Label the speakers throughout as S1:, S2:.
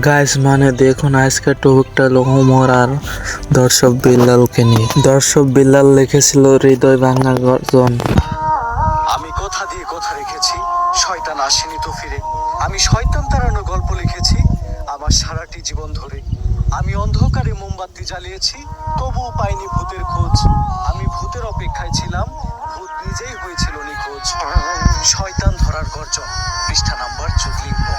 S1: Guys মানে দেখুন আজকে টপিকটা হলো ওমর আর দর্শক বিল্লালকে নিয়ে। দর্শক বিল্লাল লিখেছিল হৃদয় ভাঙা গর্জন।
S2: আমি কথা দিয়ে কথা রেখেছি, শয়তান আসেনি তো ফিরে। আমি শয়তান তাড়ানো গল্প লিখেছি আমার সারাটি জীবন ধরে। আমি অন্ধকারে মোমবাতি জ্বালিয়েছি, তবুও পাইনি ভূতের খোঁজ। আমি ভূতের অপেক্ষায় ছিলাম, ভূত নিজেই হয়েছিল নিখোঁজ। শয়তান ধরার গর্জন, পৃষ্ঠা নাম্বার ৪৪।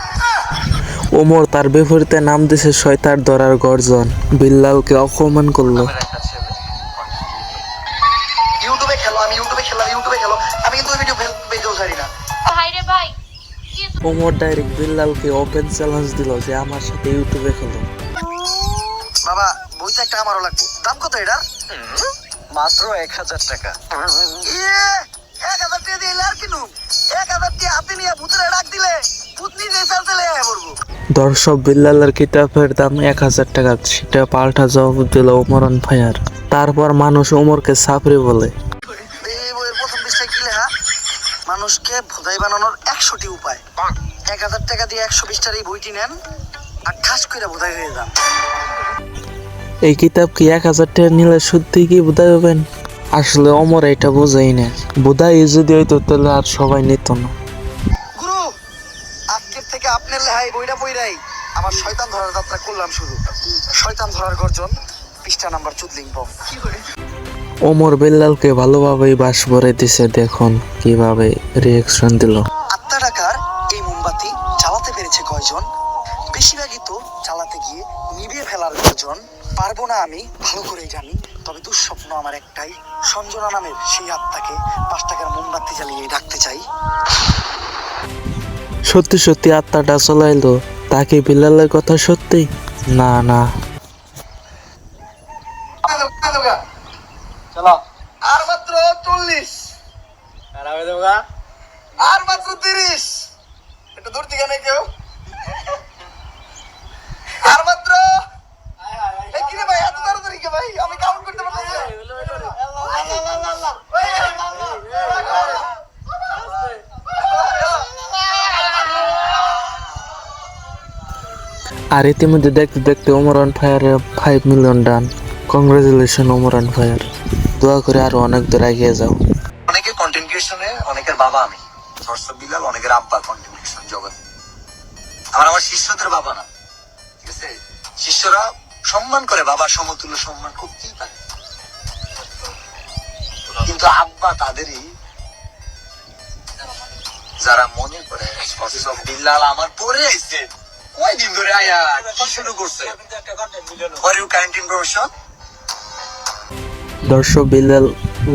S1: ওমর তার বিপরীতে নাম দিছে শয়তান ধরার গর্জন। বিল্লালকে অপমান করলো।
S3: ইউটিউবে খেলো, আমি ইউটিউবে খেলাম, ইউটিউবে খেলো, আমি কিন্তু ভিডিও পেজও ছাড়ি না।
S4: ভাইরে ভাই
S1: ওমর ডাইরেক্ট বিল্লালকে ওপেন চ্যালেঞ্জ দিল যে আমার সাথে ইউটিউবে খেলো।
S3: বাবা বইটা একটা আমারও লাগবে, দাম কত এটা?
S2: মাত্র ১,০০০ টাকা।
S3: ১,০০০ টাকা দিয়ে আর কিনু, ১,০০০ টাকা হাতে নিয়ে ভূতের ডাক দিলে ভূত নিজে চালতে লেগে পড়বো।
S1: দর্শক বিল্লালের কিতাবের দাম ১,০০০ টাকা, সেটা পাল্টা জবাব দিল ওমর অন ফায়ার। তারপর মানুষ ওমরকে সাপড়ি বলে।
S3: এই বইয়ের প্রথম পৃষ্ঠায় কি লেখা? মানুষকে ভোদাই বানানোর ১০০টি উপায়। ১,০০০ টাকা দিয়ে ১২০টার এই বইটি নেন আর ঠাস করে ভোদাই হয়ে যান।
S1: এই কিতাব কি ১,০০০ টাকা নিলে সত্যি কি বোধাই হবেন? আসলে ওমর এটা বোঝাই না। বোধাই যদি হইতো তাহলে আর সবাই নিত না।
S3: গুরু, আজকের থেকে আপনার লেহাই বইটা বইরাই আমার শয়তান ধরার যাত্রা করলাম শুরু। শয়তান ধরার গর্জন, পৃষ্ঠা নাম্বার ৪৪।
S1: ওমর বিল্লালকে ভালোভাবেই বাস ভরে দিছে। দেখুন কিভাবে রিয়েকশন দিল।
S3: আত্মা টাকার এই মোমবাতি চালাতে পেরেছে কয়জন? বেশিরভাগই তো চালাতে গিয়ে নিভিয়ে ফেলার গর্জন। পারবো না আমি ভালো করেই জানি, তবে দুঃস্বপ্ন আমার একটাই, সঞ্জনা নামের সেই আত্মাকে ৫ টাকার মোমবাতি জ্বালিয়ে ডাকতে চাই।
S1: সত্যি সত্যি আত্মাটা চলাইলো। তাকে বিল্লালের কথা সত্যি? না না,
S3: চলো আর মাত্র ৪০, আর মাত্র ৩০। একটু দূর থেকে নেই কেউ? আর মাত্র এই কি রে ভাই, এত তাড়াতাড়ি কে ভাই? আমি কাউন্ট করতে পারছি না।
S1: আর ইতিমধ্যে দেখতে দেখতে ওমর অন ফায়ারে ৫ million done. Congratulation Omar on fire. দোয়া করে আরো অনেক দূর এগিয়ে যাও।
S3: অনেকের কন্টেন্ট ক্রিয়েশনে, অনেকের বাবা আমি দর্শক বিল্লাল, অনেকের আব্বা কন্টেন্ট ক্রিয়েশন জগৎ। আমার শিষ্যদের বাবা না, ঠিক আছে? শিষ্যরা সম্মান করে, বাবার সমতুল্য সম্মান করতেই পারে, কিন্তু আব্বা তাদেরই যারা মনে করে বিল্লাল আমার পরে আইছে কয়দিন ধরে আয়া কি শুরু করছে। ফর ইউ কাইন্ড ইনফরমেশন,
S1: দর্শক বিল্লাল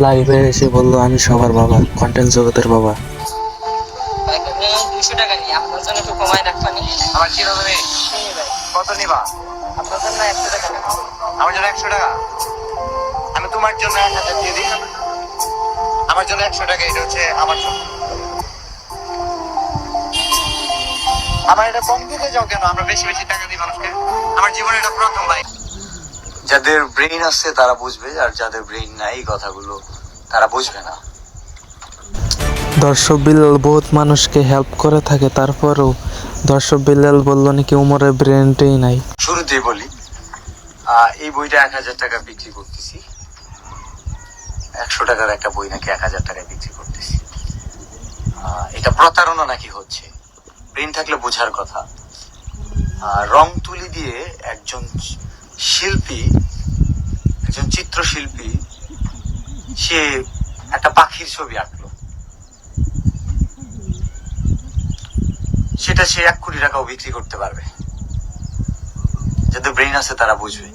S1: লাইভে এসে বলল আমি সবার বাবা, কন্টেন্ট জগতের বাবা।
S4: ২০০ টাকা নিয়ে আপনার জন্য একটু কমায় রাখবানি।
S3: আমার কি হবে? কত নিবা?
S4: আপনার জন্য ১০০ টাকা নেবো।
S3: আমার জন্য ১০০ টাকা? আমি তোমার জন্য ১,০০০ দিয়ে দিই। আমার জন্য ১০০ টাকা, এটা হচ্ছে আমার জন্য। আমার এটা কম দিতে যাও কেন? আমরা বেশি বেশি টাকা দিই মানুষকে। আমার জীবনে এটা প্রথম ভাই। যাদের ব্রেইন আছে তারা বুঝবে, আর যাদের ব্রেইন নাই এই কথাগুলো তারা বুঝবে না।
S1: দর্শক বিল্লাল বহুত মানুষকে হেল্প করে থাকে, তারপরেও দর্শক বিল্লাল বলল নাকি উমরের ব্রেনটাই নাই।
S3: শুরুতেই বলি, এই বইটা ১,০০০ টাকা বিক্রি করতেছি। ১০০ টাকার একটা বই নাকি ১,০০০ টাকায় বিক্রি করতেছি। এটা প্রতারণা নাকি হচ্ছে? ব্রেন থাকলে বোঝার কথা। রং তুলি দিয়ে একজন শিল্পী, একজন চিত্রশিল্পী, সে একটা পাখির ছবি আঁকলো, সেটা সে ১ কোটি টাকাও বিক্রি করতে পারবে। যাদের ব্রেন আছে তারা বুঝবে।